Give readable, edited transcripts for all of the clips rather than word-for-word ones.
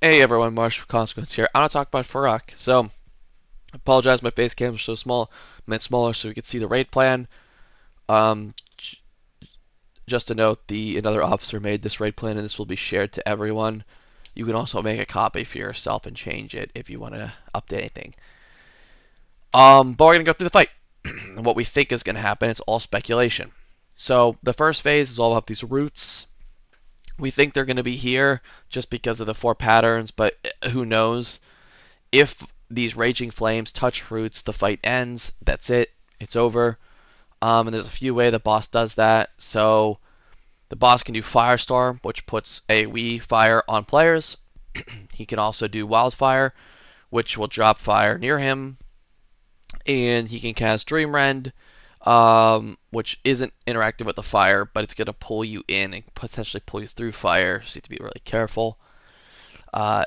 Hey everyone, Marsh Consequence here. I'm gonna talk about Fyrakk. So, apologize, my face cam was so small, meant smaller so we could see the raid plan. Um, just a note, another officer made this raid plan, and this will be shared to everyone. You can also make a copy for yourself and change it if you want to update anything. But we're gonna go through the fight. And what we think is gonna happen, it's all speculation. So the first phase is all about these roots. We think they're gonna be here just because of the four patterns, but who knows? If these raging flames touch roots, the fight ends. That's it. It's over. And there's a few ways the boss does that. So the boss can do Firestorm, which puts AoE fire on players. He can also do Wildfire, which will drop fire near him. And he can cast Dream Rend, which isn't interactive with the fire, but it's going to pull you in and potentially pull you through fire. So you have to be really careful. Uh,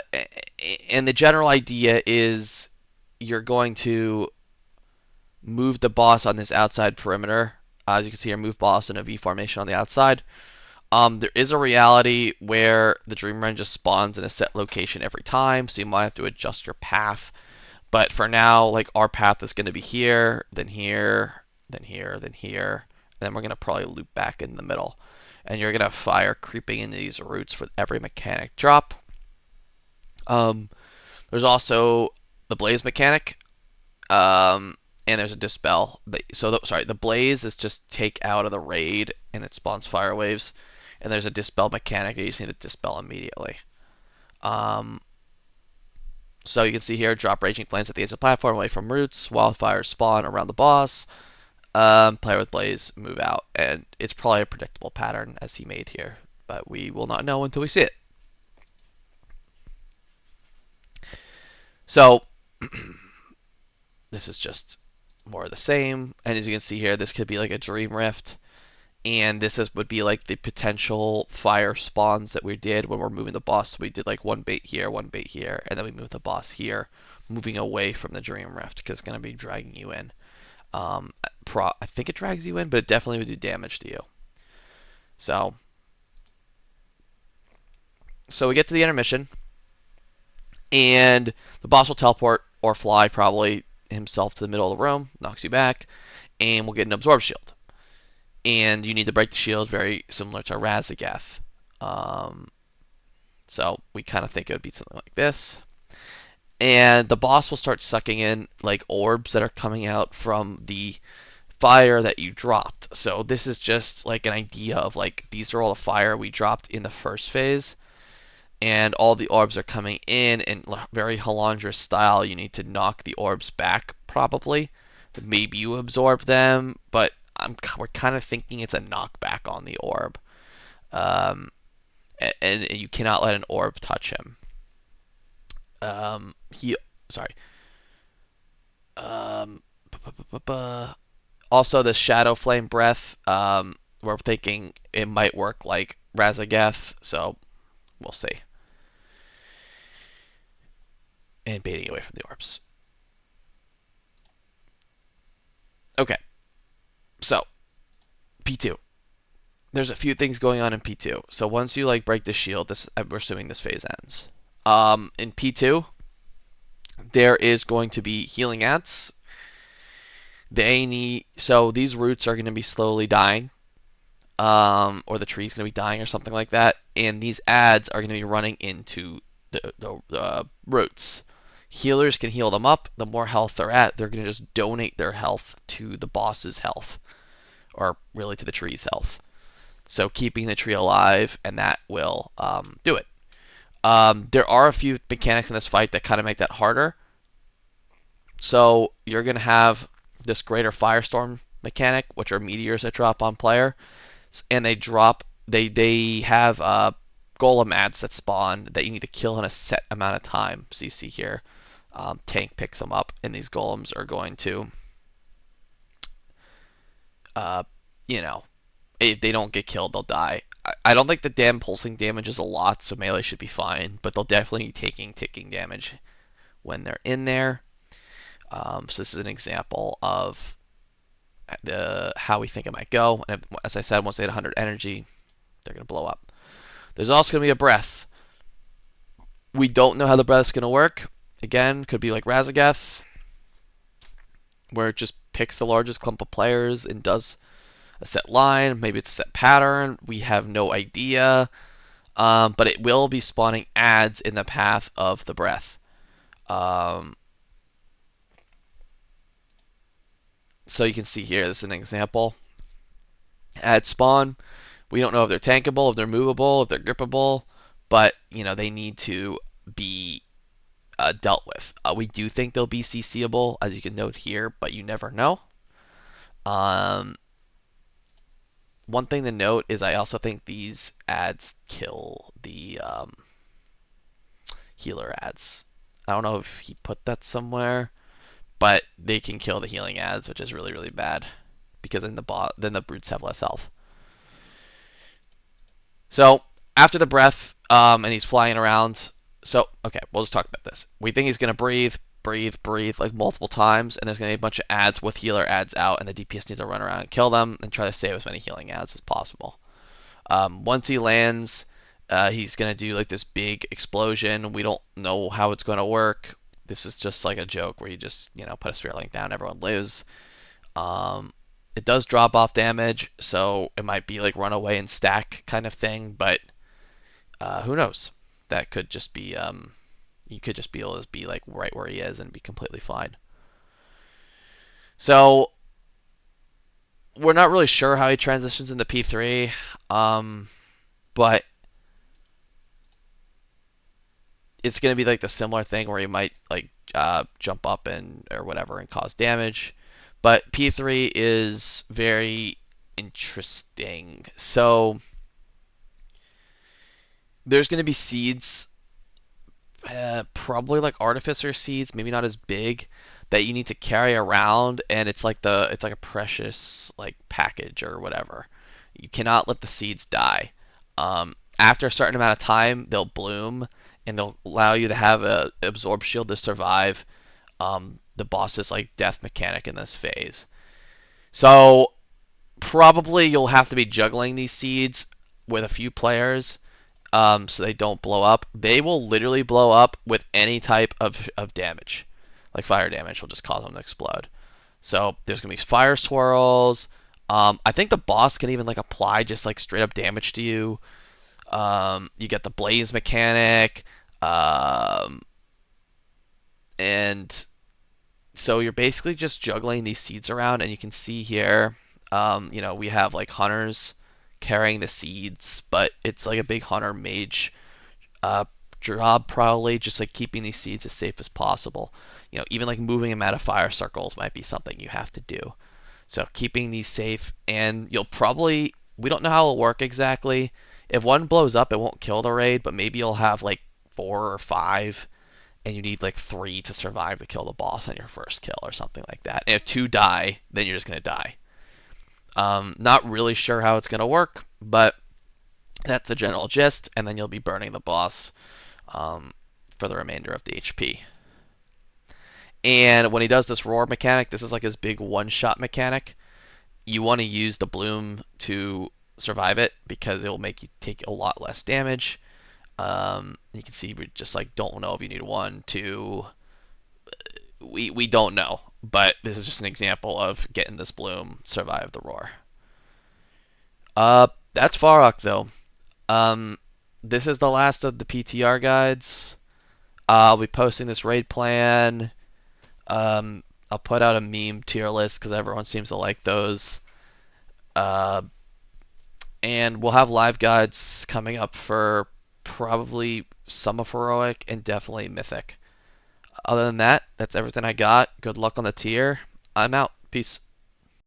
and the general idea is you're going to move the boss on this outside perimeter. As you can see here, move boss in a V formation on the outside. There is a reality where the Dream Run just spawns in a set location every time, so you might have to adjust your path. But for now, like our path is going to be here, then here, then here, then here, and then we're going to probably loop back in the middle. And you're going to have fire creeping into these roots for every mechanic drop. Um, there's also the blaze mechanic, and there's a dispel. The blaze is just take out of the raid, and it spawns fire waves. And there's a dispel mechanic that you just need to dispel immediately. Um, so you can see here, drop raging flames at the edge of the platform away from roots. Wildfires spawn around the boss. Player with blaze move out, and it's probably a predictable pattern as he made here, but we will not know until we see it. So this is just more of the same. And as you can see here, this could be like a Dream Rift. And would be like the potential fire spawns that we did when we're moving the boss. We did like one bait here, and then we moved the boss here, moving away from the Dream Rift because it's going to be dragging you in. I think it drags you in, but it definitely would do damage to you. So, so we get to the intermission, and the boss will teleport or fly probably himself to the middle of the room, knocks you back, and we'll get an absorb shield. And you need to break the shield, very similar to Razagath. Um, so we kind of think it would be something like this. And the boss will start sucking in like orbs that are coming out from the fire that you dropped. So this is just like an idea of like these are all the fire we dropped in the first phase, and all the orbs are coming in very Halandra style. You need to knock the orbs back probably. Maybe you absorb them, but we're kind of thinking it's a knockback on the orb. Um, and you cannot let an orb touch him. He, sorry. Um, Also, the Shadow Flame Breath, we're thinking it might work like Razagath, so we'll see. And baiting away from the orbs. Okay, so P2. There's a few things going on in P2. So once you like break the shield, we're assuming this phase ends. In P2, there is going to be healing ants. So these roots are going to be slowly dying, or the tree's going to be dying or something like that, and these ads are going to be running into the roots. Healers can heal them up. The more health they're at, they're going to just donate their health to the boss's health, or really to the tree's health. So keeping the tree alive, and that will do it. There are a few mechanics in this fight that kind of make that harder. So you're going to have this greater firestorm mechanic, which are meteors that drop on player, and they have golem ads that spawn that you need to kill in a set amount of time. So you see here, tank picks them up, and these golems are going to, uh, you know, if they don't get killed, they'll die. I don't think the damn pulsing damage is a lot, so melee should be fine, but they'll definitely be taking ticking damage when they're in there. So this is an example of how we think it might go. And as I said, once they hit 100 energy, they're going to blow up. There's also going to be a breath. We don't know how the breath's going to work. Again, could be like Razageth, where it just picks the largest clump of players and does a set line. Maybe it's a set pattern. We have no idea. But it will be spawning ads in the path of the breath. Um, so you can see here, this is an example. Ad spawn. We don't know if they're tankable, if they're movable, if they're grippable, but they need to be dealt with. We do think they'll be CCable, as you can note here, but you never know. Um, One thing to note is I also think these ads kill the healer ads. I don't know if he put that somewhere, but they can kill the healing ads, which is really, really bad because then the brutes have less health. So after the breath, and he's flying around. So okay, we'll just talk about this. We think he's gonna breathe, breathe, breathe like multiple times, and there's gonna be a bunch of ads with healer ads out, and the DPS needs to run around and kill them and try to save as many healing ads as possible. Once he lands, he's gonna do like this big explosion. We don't know how it's gonna work. This is just like a joke where you just put a spirit link down, everyone lives. Um, it does drop off damage, so it might be like run away and stack kind of thing, but who knows? That could just be you could just be able to be like right where he is and be completely fine. So we're not really sure how he transitions into P3, but it's going to be like the similar thing where he might like jump up and or whatever and cause damage. But P3 is very interesting. So there's going to be seeds, probably like artificer seeds, maybe not as big, that you need to carry around, and it's like a precious like package or whatever. You cannot let the seeds die. After a certain amount of time, they'll bloom and they'll allow you to have a absorb shield to survive the boss's like death mechanic in this phase. So probably you'll have to be juggling these seeds with a few players so they don't blow up. They will literally blow up with any type of damage. Like fire damage will just cause them to explode. So there's going to be fire swirls. I think the boss can even like apply just like straight up damage to you. You get the blaze mechanic. And so you're basically just juggling these seeds around, and you can see here, we have like hunters carrying the seeds, but it's like a big hunter mage uh, job probably, just like keeping these seeds as safe as possible. Even like moving them out of fire circles might be something you have to do. So keeping these safe, and we don't know how it'll work exactly. If one blows up, it won't kill the raid, but maybe you'll have like 4 or 5 and you need like 3 to survive to kill the boss on your first kill or something like that. And if 2 die, then you're just going to die. Not really sure how it's going to work, but that's the general gist, and then you'll be burning the boss for the remainder of the HP. And when he does this roar mechanic, this is like his big one-shot mechanic. You want to use the bloom to survive it because it will make you take a lot less damage. You can see we just like don't know if you need 1, 2. We don't know, but this is just an example of getting this bloom, survive the roar. That's Fyrakk though. This is the last of the PTR guides. I'll be posting this raid plan. I'll put out a meme tier list because everyone seems to like those. And we'll have live guides coming up for probably some of Heroic and definitely Mythic. Other than that, that's everything I got. Good luck on the tier. I'm out. Peace.